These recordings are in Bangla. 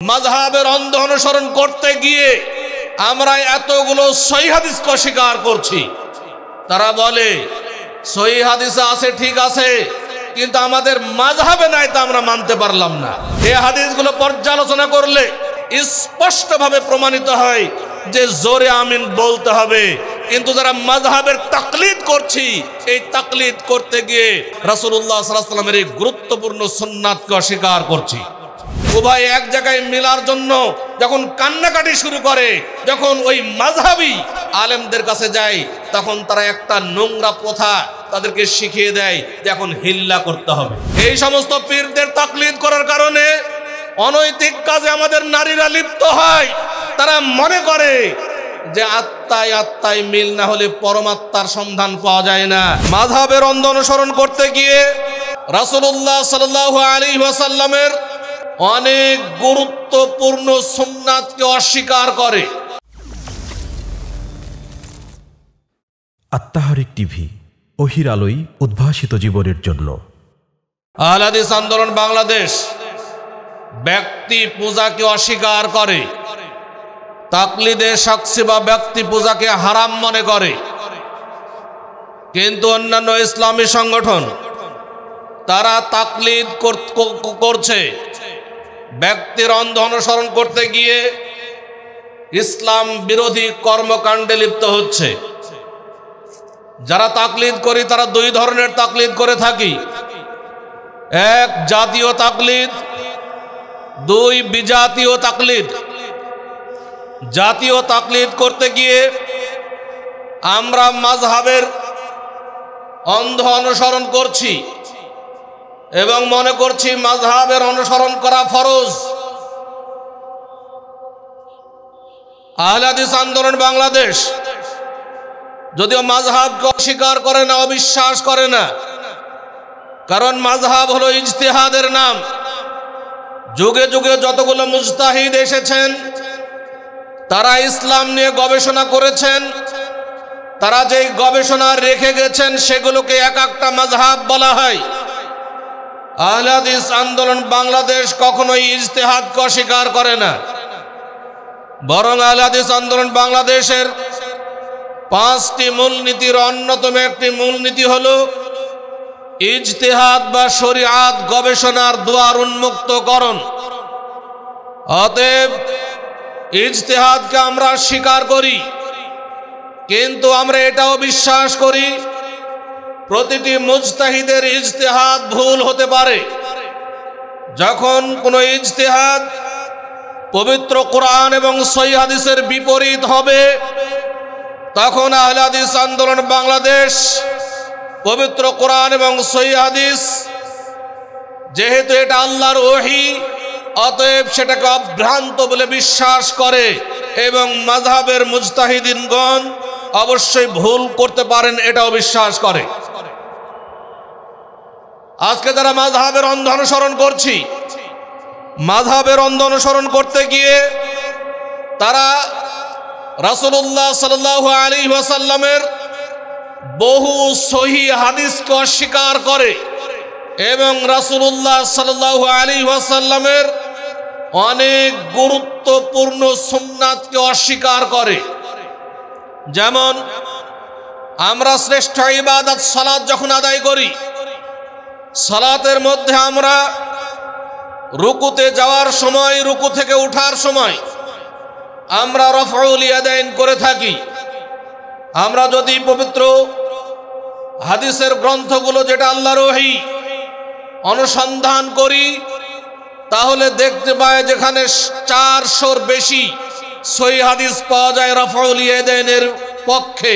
মাযহাবের অন্ধ অনুসরণ করতে গিয়ে আমরা এতগুলো সহিহ হাদিসকে অস্বীকার করছি। তারা বলে সহিহ হাদিসে আছে, ঠিক আছে, কিন্তু আমাদের মাযহাবে নাই, তা আমরা মানতে পারলাম না। এই হাদিসগুলো পর্যালোচনা করলে স্পষ্টভাবে প্রমাণিত হয় যে জোরে আমিন বলতে হবে, কিন্তু যারা মাযহাবের তাকলিদ করছি, এই তাকলিদ করতে গিয়ে রাসূলুল্লাহ সাল্লাল্লাহু আলাইহি ওয়াসাল্লামের এই গুরুত্বপূর্ণ সুন্নাতকে অস্বীকার করছি। উভয় এক জায়গায় মিলার জন্য যখন কান্নাকাটি শুরু করে, যখন ওই মাযহাবী আলেমদের কাছে যায়, তখন তারা একটা নোংরা প্রথা তাদেরকে শিখিয়ে দেয় যে এখন হিল্লা করতে হবে। এই সমস্ত পীরদের তাকলিদ করার কারণে অনৈতিক কাজে আমাদের নারীরা লিপ্ত হয়। তারা মনে করে যে আত্মায় আত্মায় মিল না হলে পরমাত্মার সন্ধান পাওয়া যায় না। মাযহাবের অন্ধ অনুসরণ করতে গিয়ে রাসূলুল্লাহ সাল্লাল্লাহু আলাইহি ওয়াসাল্লামের অনেক গুরুত্বপূর্ণ সুন্নাতকে অস্বীকার করে। আত্মাহারিক টিভি, ওহির আলোয় উদ্ভাসিত জীবনের জন্য। আহলে হাদিস আন্দোলন বাংলাদেশ ব্যক্তি পূজাকে অস্বীকার করে, তাকলিদে শাখসি বা ব্যক্তি পূজাকে হারাম মনে করে। কিন্তু অন্যান্য ইসলামী সংগঠন তারা তাকলিদ করছে, ব্যক্তির অন্ধ অনুসরণ করতে গিয়ে ইসলাম বিরোধী কর্মকাণ্ডে লিপ্ত হচ্ছে। যারা তাকলিদ করি তারা দুই ধরনের তাকলিদ করে থাকি, এক জাতীয় তাকলিদ, দুই বিজাতীয় তাকলিদ। জাতীয় তাকলিদ করতে গিয়ে আমরা মাযহাবের অন্ধ অনুসরণ করছি এবং মনে করছি মাযহাবের অনুসরণ করা ফরজ। আহলে হাদিস আন্দোলন বাংলাদেশ যদিও মাযহাবকে অস্বীকার করে না, অবিশ্বাস করে না, কারণ মাযহাব হলো ইজতিহাদের নাম। যুগে যুগে যতগুলো মুজতাহিদ এসেছেন তারা ইসলাম নিয়ে গবেষণা করেছেন, তারা যেই গবেষণা রেখে গেছেন সেগুলোকে এক একটা মাযহাব বলা হয়। আহলে হাদিস আন্দোলন বাংলাদেশ কখনোই ইজতিহাদকে অস্বীকার করে না, বরং আহলে হাদিস আন্দোলন বাংলাদেশের 5টি মূলনীতির অন্যতম একটি মূলনীতি হলো ইজতিহাদ বা শরিয়াত গবেষণার দুয়ার উন্মুক্তকরণ। অতএব ইজতিহাদকে আমরা স্বীকার করি, কিন্তু আমরা এটাও বিশ্বাস করি প্রতিটি মুজতাহিদের ইজতিহাদ ভুল হতে পারে। যখন কোনো ইজতিহাদ পবিত্র কোরআন এবং সহিহ হাদিসের বিপরীত হবে, তখন আহলে হাদিস আন্দোলন বাংলাদেশ পবিত্র কোরআন এবং সহিহ হাদিস, যেহেতু এটা আল্লাহর ওহী, অতএব সেটাকে অভ্রান্ত বলে বিশ্বাস করে এবং মাযহাবের মুজতাহিদিনগণ অবশ্যই ভুল করতে পারেন এটাও বিশ্বাস করে। আজকে যারা মাযহাবের অন্ধ অনুসরণ করছি, মাযহাবের অন্ধ অনুসরণ করতে গিয়ে তারা রাসূলুল্লাহ সাল্লাল্লাহু আলাইহি ওয়াসাল্লামের বহু সহিহ হাদিসকে অস্বীকার করে এবং রাসূলুল্লাহ সাল্লাল্লাহু আলাইহি ওয়াসাল্লামের অনেক গুরুত্বপূর্ণ সুন্নাতকে অস্বীকার করে। যেমন আমরা শ্রেষ্ঠ ইবাদত সালাত যখন আদায় করি, সালাতের মধ্যে আমরা রুকুতে যাওয়ার সময়, রুকু থেকে ওঠার সময় আমরা রাফউল ইয়াদাইন করে থাকি। আমরা যদি পবিত্র হাদিসের গ্রন্থগুলো, যেটা আল্লাহর ওহী, অনুসন্ধান করি, তাহলে দেখতে পাই যেখানে 400-র বেশি সহিহ হাদিস পাওয়া যায় রাফউল ইয়াদাইনের পক্ষে।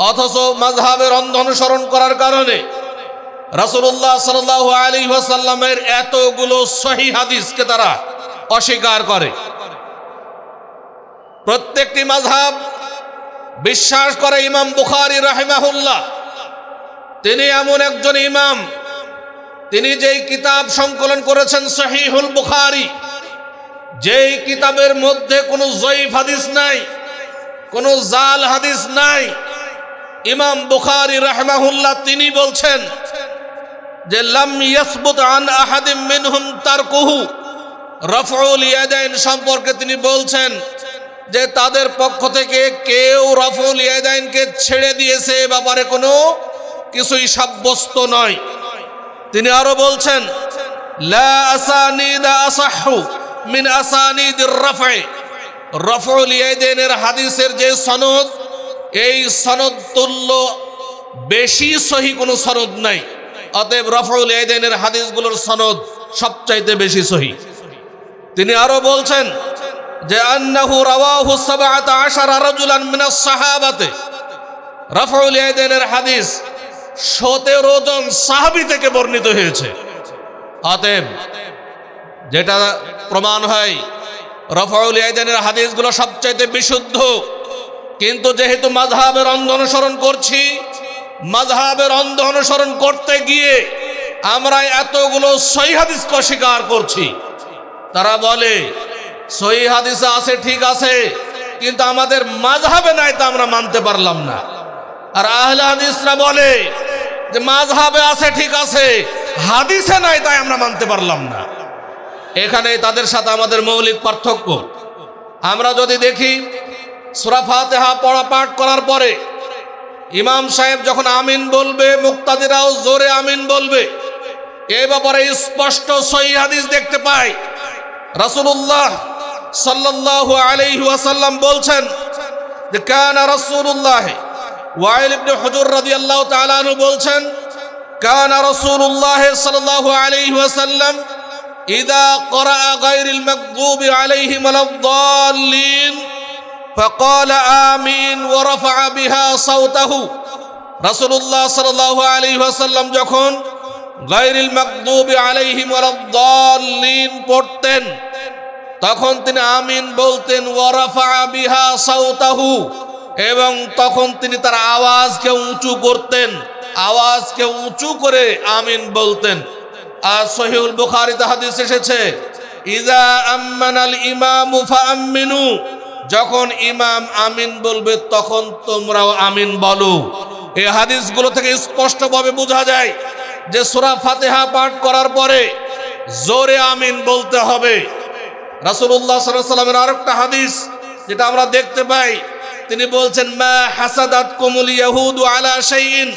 অথচ মাযহাবের অন্ধ অনুসরণ করার কারণে রাসূলুল্লাহ সাল্লাল্লাহু আলাইহি ওয়াসাল্লামের এতগুলো সহিহ হাদিসকে তারা অস্বীকার করে। প্রত্যেকটি মাযহাব বিশ্বাস করে ইমাম বুখারী রাহিমাহুল্লাহ, তিনি এমন একজন ইমাম, তিনি যেই কিতাব সংকলন করেছেন সহিহুল বুখারী, যেই কিতাবের মধ্যে কোনো যঈফ হাদিস নাই, কোনো জাল হাদিস নাই। ইমাম বুখারী রাহিমাহুল্লাহ তিনি বলছেন যে লাম ইয়াসবুত আন আহাদিম মিনহুম তারকুহু রফউল ইয়াদাইন সম্পর্কে তিনি বলছেন যে তাদের পক্ষ থেকে কেউ রফউল ইয়াদাইনকে ছেড়ে দিয়েছে, এ ব্যাপারে কোনো কিছুই সাব্যস্ত নয়। তিনি আরো বলছেন লা আসানিদা আসাহু মিন আসানিদির রাফঈ, রফউল ইয়াদাইনের হাদিসের যে সনদ, এই সনদ তুল্য বেশি সহি কোনো সনদ নাই। অতএব রফউল ইয়াদাইনের হাদিসগুলোর সনদ সবচাইতে বেশি সহি। তিনি আরো বলছেন যে আন্নাহু রাওয়াহু 17 রাজুলান মিনাস সাহাবাতে, রফউল ইয়াদাইনের হাদিস 17 জন সাহাবী থেকে বর্ণিত হয়েছে। অতএব যেটা প্রমাণ হয় রফউল ইয়াদাইনের হাদিসগুলো সবচাইতে বিশুদ্ধ। কিন্তু যেহেতু মাযহাবের অন্ধ অনুসরণ করছি, মাযহাবের অন্ধ অনুসরণ করতে গিয়ে আমরা এতগুলো সহিহ হাদিসকে অস্বীকার করছি। তারা বলে সহিহ হাদিসে আছে ঠিক আছে, কিন্তু আমাদের মাযহাবে নাই, তা আমরা মানতে পারলাম না। আর আহলে হাদিসরা বলে যে মাযহাবে আছে ঠিক আছে, হাদিসে নাই, তাই আমরা মানতে পারলাম না। এখানে তাদের সাথে আমাদের মৌলিক পার্থক্য। আমরা যদি দেখি সূরা ফাতিহা পড়া পাঠ করার পরে ইমাম সাহেব যখন আমিন বলবে, মুক্তাদিরাও জোরে আমিন বলবে। এই ব্যাপারে স্পষ্ট সহিহ হাদিস দেখতে পাই। রাসূলুল্লাহ সাল্লাল্লাহু আলাইহি ওয়াসাল্লাম বলছেন যে কানা রাসূলুল্লাহ, ওয়াইল ইবনে হুজুর রাদিয়াল্লাহু তাআলা আনহু বলছেন কানা রাসূলুল্লাহ সাল্লাল্লাহু আলাইহি ওয়াসাল্লাম ইযা ক্বরাআ গায়রিল মাগদুবি আলাইহিম ওয়ালাদ-দাল্লিন فقال آمين ورفع بها صوته। রাসূলুল্লাহ সাল্লাল্লাহু আলাইহি ওয়াসাল্লাম যখন গায়রিল মাগদুবি আলাইহিম ওয়ালাদ-দাল্লিন পড়তেন, তখন তিনি আমিন বলতেন, ওয়ারাফা বিহা সাউতাহু, এবং তখন তিনি তার আওয়াজকে উঁচু করতেন, আওয়াজকে উঁচু করে আমিন বলতেন। আর সহিহুল বুখারীতে হাদিস এসেছে ইযা আম্মানাল ইমামু ফাআমিনু, যখন ইমাম আমিন বলবে তখন তোমরাও আমিন বলো। এই হাদিসগুলো থেকে স্পষ্টভাবে বোঝা যায় যে সূরা ফাতিহা পাঠ করার পরে জোরে আমিন বলতে হবে। রাসূলুল্লাহ সাল্লাল্লাহু আলাইহি ওয়াসাল্লামের আরেকটা হাদিস যেটা আমরা দেখতে পাই, তিনি বলছেন মা হাসাদাতকুমুল ইয়াহুদু আলা শাইইন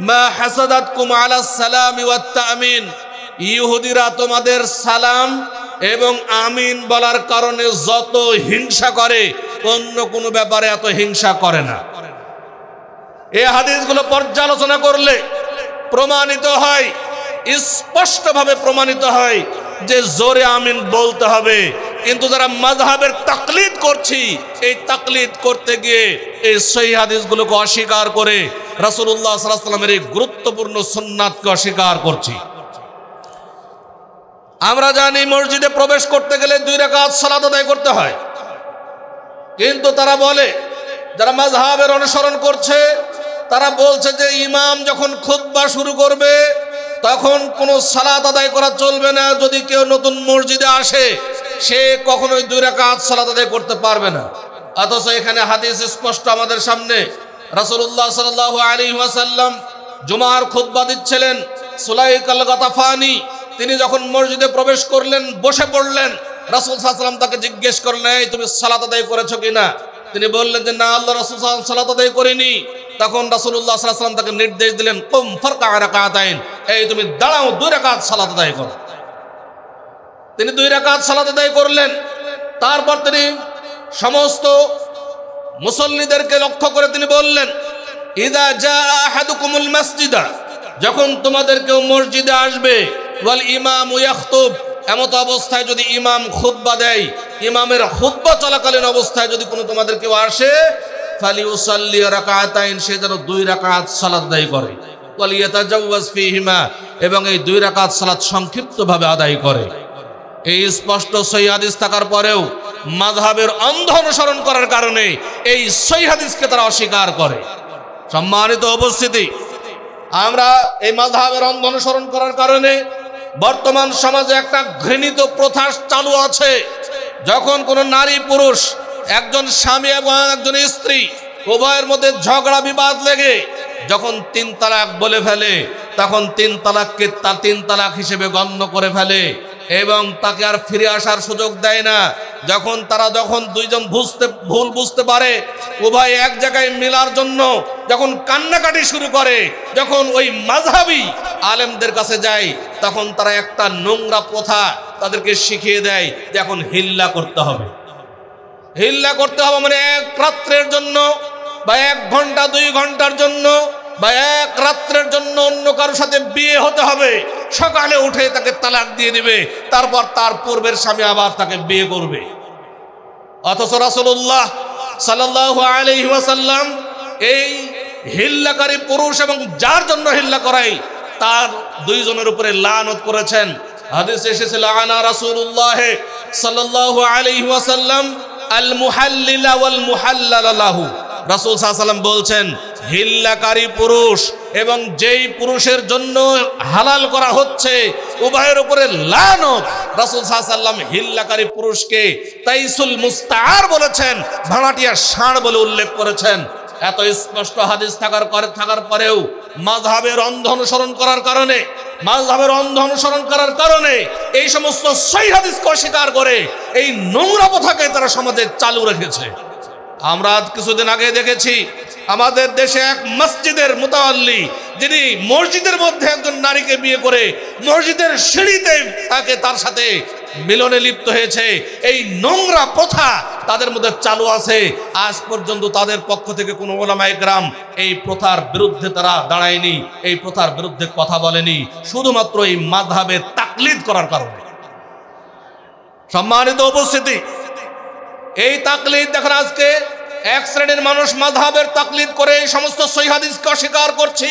মা হাসাদাতকুম আলা সালামি ওয়াত তামিন, ইহুদিরা তোমাদের সালাম এবং আমিন বলার কারণে যত হিংসা করে, অন্য কোনো ব্যাপারে এত হিংসা করে না। এই হাদিসগুলো পর্যালোচনা করলে প্রমাণিত হয়, স্পষ্টভাবে প্রমাণিত হয় যে জোরে আমিন বলতে হবে। কিন্তু যারা মাযহাবের তাকলিদ করছি, এই তাকলিদ করতে গিয়ে এই সহিহ হাদিসগুলোকে অস্বীকার করে রাসূলুল্লাহ সাল্লাল্লাহু আলাইহি ওয়াসাল্লামের এই গুরুত্বপূর্ণ সুন্নাতকে অস্বীকার করছি। আমরা জানি মসজিদে প্রবেশ করতে গেলে 2 রাকাত সালাত আদায় করতে হয়, কিন্তু তারা বলে, যারা মাযহাবের অনুসরণ করছে, তারা বলছে যে ইমাম যখন খুতবা শুরু করবে তখন কোনো সালাত আদায় করা চলবে না। যদি কেউ নতুন মসজিদে আসে, সে কখনোই 2 রাকাত সালাত আদায় করতে পারবে না। অথচ এখানে হাদিস স্পষ্ট আমাদের সামনে। রাসূলুল্লাহ সাল্লাল্লাহু আলাইহি ওয়াসাল্লাম জুমার খুতবা দিচ্ছিলেন। সুলাইক আল গাতাফানি তিনি যখন মসজিদে প্রবেশ করলেন, বসে পড়লেন, রাসূল সাল্লাল্লাহু আলাইহি ওয়াসাল্লাম তাকে জিজ্ঞেস করলেন, এই তুমি সালাত আদায় করেছো কিনা? তিনি বললেন যে না, আল্লাহ রাসূল সাল্লাল্লাহু আলাইহি ওয়াসাল্লাম সালাত আদায় করিনি। তখন রাসূলুল্লাহ সাল্লাল্লাহু আলাইহি ওয়াসাল্লাম তাকে নির্দেশ দিলেন, কুম ফারকা রাকাতাইন, এই তুমি দাঁড়াও, 2 রাকাত সালাত আদায় করো। তিনি 2 রাকাত সালাত আদায় করলেন। তারপর তিনি সমস্ত মুসল্লিদেরকে লক্ষ্য করে তিনি বললেন, ইযা জাআ আহাদুকুমুল মাসজিদা, যখন তোমাদের কেউ মসজিদে আসবে, ওয়াল ইমামু ইয়াখতুব, এমত অবস্থায় যদি ইমাম খুতবা দেয়, ইমামের খুতবা চলাকালীন অবস্থায় যদি কোনো তোমাদের কেউ আসে, ফালিউসাল্লি রাকাতাইন, সে যেন 2 রাকাত সালাত আদায় করে, ওয়াল ইয়াতাজাওয়াজ ফীহিমা, এবং এই 2 রাকাত সালাত সংক্ষিপ্তভাবে আদায় করে। এই স্পষ্ট সহিহ হাদিস থাকার পরেও মাযহাবের অন্ধ অনুসরণ করার কারণে এই সহিহ হাদিসকে তারা অস্বীকার করে। সম্মানিত উপস্থিতি, আমরা এই মাযহাবের অন্ধ অনুসরণ করার কারণে বর্তমান সমাজে একটা ঘৃণিত প্রথা চালু আছে। যখন কোনো নারী পুরুষ, একজন স্বামী এবং একজন স্ত্রী, উভয়ের মধ্যে ঝগড়া বিবাদ লেগে যখন 3 তালাক বলে ফেলে, তখন 3 তালাককে 3 তালাক হিসেবে গণ্য করে ফেলে। এবং তাকে আর ফিরে আসার সুযোগ দেয় না। যখন দুইজন ভুল বুঝতে পারে, উভয় এক জায়গায় মিলার জন্য যখন কান্নাকাটি শুরু করে, যখন ওই মাযহাবী আলেমদের কাছে যায়, তখন তারা একটা নোংরা প্রথা তাদেরকে শিখিয়ে দেয় যে এখন হিল্লা করতে হবে। হিল্লা করতে হবে মানে এক রাত্রের জন্য বা 1 ঘন্টা 2 ঘন্টার জন্য বা এক রাত্রের জন্য অন্য কারোর সাথে বিয়ে হতে হবে, সকালে উঠে তাকে তালাক দিয়ে দিবে, তারপর তার পূর্বের স্বামী আবার তাকে বিয়ে করবে। অথচ রাসূলুল্লাহ সাল্লাল্লাহু আলাইহি ওয়াসাল্লাম এই হিল্লাকারী পুরুষ এবং যার জন্য হিল্লা করাই তার দুইজনের উপরে লানত করেছেন। হাদিসে এসেছে লাআনা রাসূলুল্লাহ সাল্লাল্লাহু আলাইহি ওয়াসাল্লাম আল মুহাল্লিলা ওয়াল মুহাল্লাল লাহু। রাসূল সাল্লাল্লাহু আলাইহি ওয়াসাল্লাম বলছেন, হিল্লাকারী পুরুষ এবং যেই পুরুষের জন্য হালাল করা হচ্ছে উভয়ের উপরে লানত। রাসূল সাল্লাল্লাহু আলাইহি ওয়াসাল্লাম হিল্লাকারী পুরুষকে তাইসুল মুস্তাআর বলেছেন, ভাড়াটিয়া ষাঁড় বলে উল্লেখ করেছেন। এত স্পষ্ট হাদিস থাকার পরেও মাযহাবের অন্ধ অনুসরণ করার কারণে এই সমস্ত সহিহ হাদিসকে অস্বীকার করে এই নোংরা প্রথাকে তারা সমাজে চালু রেখেছে। আমরা কিছুদিন আগে দেখেছি আমাদের দেশে এক মসজিদের মুতাওয়াল্লি, যিনি মসজিদের মধ্যে একজন নারীকে বিয়ে করে মসজিদের সিঁড়িতে তার সাথে মিলনে লিপ্ত হয়েছে। এই নোংরা প্রথা তাদের মধ্যে চালু আছে। আজ পর্যন্ত তাদের পক্ষ থেকে কোনো উলামায়ে কেরাম এই প্রথার বিরুদ্ধে তারা দাঁড়ায়নি, এই প্রথার বিরুদ্ধে কথা বলেনি, শুধুমাত্র এই মাযহাবের তাকলিদ করার কারণে। সম্মানিত উপস্থিতি, এই তাকলিদ দেখেন, আজকে এক শ্রেণীর মানুষ মাযহাবের তাকলিদ করে এই সমস্ত সহিহ হাদিসকে অস্বীকার করছি,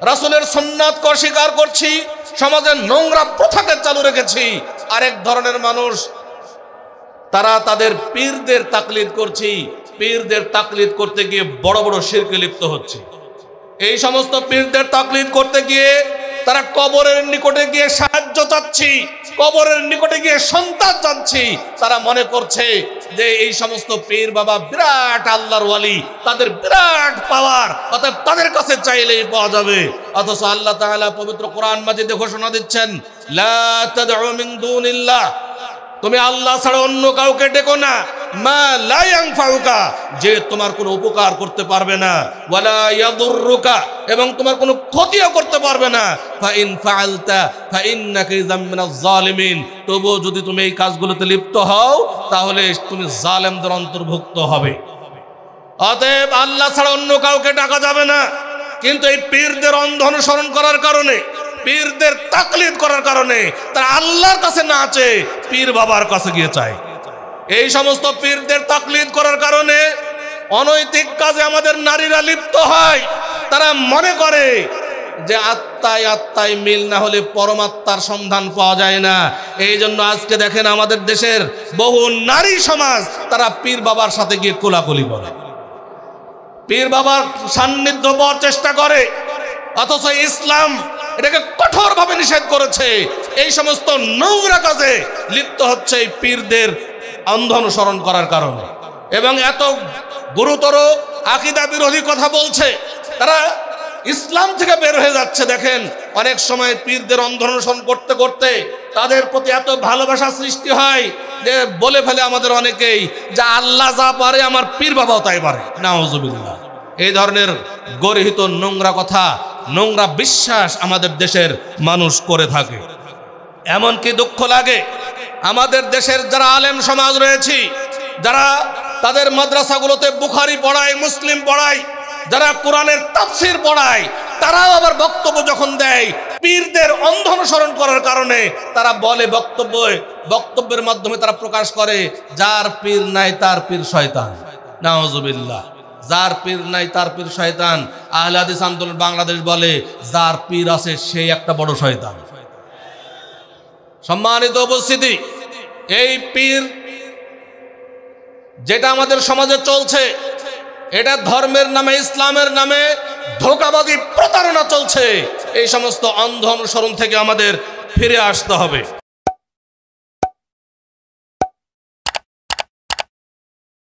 রাসূলের সুন্নাতকে অস্বীকার করছি, সমাজের নোংরা প্রথাকে চালু রেখেছি। আরেক ধরনের মানুষ তারা তাদের পীরদের তাকলিদ করছি, পীরদের তাকলিদ করতে গিয়ে বড় বড় শিরকে লিপ্ত হচ্ছে। এই সমস্ত পীরদের তাকলিদ করতে গিয়ে তারা কবরের নিকটে গিয়ে সাহায্য চাচ্ছি, কবরের নিকটে গিয়ে সন্তান চাচ্ছি। তারা মনে করছে যে এই সমস্ত পীর বাবা বিরাট আল্লাহর ওয়ালি, তাদের বিরাট পাওয়ার, অতএব তাদের কাছে চাইলেই পাওয়া যাবে। অথচ আল্লাহ তাআলা পবিত্র কোরআন মাজিদে ঘোষণা দিচ্ছেন, লা তাদউ মিন দুনিল্লাহ, তুমি আল্লাহ ছাড়া অন্য কাউকে ডেকো না, মা লা ইয়ানফাউকা, যে তোমার কোনো উপকার করতে পারবে না, ওয়ালা ইয়াদুররুকা, এবং তোমার কোনো ক্ষতিও করতে পারবে না, ফা ইন ফাআলতা ফা ইন্নাকা ইযাম মিনাজ জালিমিন, তবুও যদি তুমি এই কাজগুলোতে লিপ্ত হও তাহলে তুমি জালেমদের অন্তর্ভুক্ত হবে। অতএব আল্লাহ ছাড়া অন্য কাউকে ডাকা যাবে না। কিন্তু এই পীরদের অন্ধ অনুসরণ করার কারণে, পীরদের তাকলিদ করার কারণে তারা আল্লাহর কাছে না চেয়ে পীর বাবার কাছে গিয়ে চায়। এই সমস্ত পীরদের তাকলিদ করার কারণে অনৈতিক কাজে আমাদের নারীরা লিপ্ত হয়। তারা মনে করে যে আত্মায় মিল না হলে পরমাত্মার সন্ধান পাওয়া যায় না। এই জন্য আজকে দেখেন আমাদের দেশের বহু নারী সমাজ তারা পীর বাবার সাথে গিয়ে কোলাকুলি করে, পীর বাবার সান্নিধ্য পাওয়ার চেষ্টা করে। অথচ ইসলাম এটাকে কঠোরভাবে নিষেধ করেছে। এই সমস্ত নোংরা কাজে লিপ্ত হচ্ছে এই পীরদের অন্ধ অনুসরণ করার কারণে, এবং এত গুরুতর আকীদা বিরোধী কথা বলছে। তারা ইসলাম থেকে বের হয়ে যাচ্ছে। দেখেন, অনেক সময় পীরদের অন্ধ অনুসরণ করতে করতে তাদের প্রতি এত ভালোবাসা সৃষ্টি হয় যে বলে ফেলে আমাদের অনেকেই যে আল্লাহ যা পারে আমার পীর বাবাও তাই পারে, নাউজুবিল্লাহ। এই ধরনের গর্হিত নোংরা কথা, নোংরা বিশ্বাস আমাদের দেশের মানুষ করে থাকে। এমনকি দুঃখ লাগে, আমাদের দেশের যারা আলেম সমাজ রয়েছে, যারা তাদের মাদ্রাসাগুলোতে বুখারী পড়ায়, মুসলিম পড়ায়, যারা কোরআনের তাফসীর পড়ায়, তারাও আবার বক্তব্য যখন দেয় পীরদের অন্ধ অনুসরণ করার কারণে তারা বলে, বক্তব্যের মাধ্যমে তারা প্রকাশ করে, যার পীর নাই তার পীর শয়তান, নাউজুবিল্লাহ। যার পীর নাই তার পীর শয়তান। আহলে হাদিস আন্দোলন বাংলাদেশ বলে, যার পীর আছে সেই একটা বড় শয়তান। সম্মানিত উপস্থিতি, এই পীর যেটা আমাদের সমাজে চলছে, এটা ধর্মের নামে, ইসলামের নামে ধোঁকাবাজি, প্রতারণা চলছে। এই সমস্ত অন্ধ অনুসরণ থেকে আমাদের ফিরে আসতে হবে।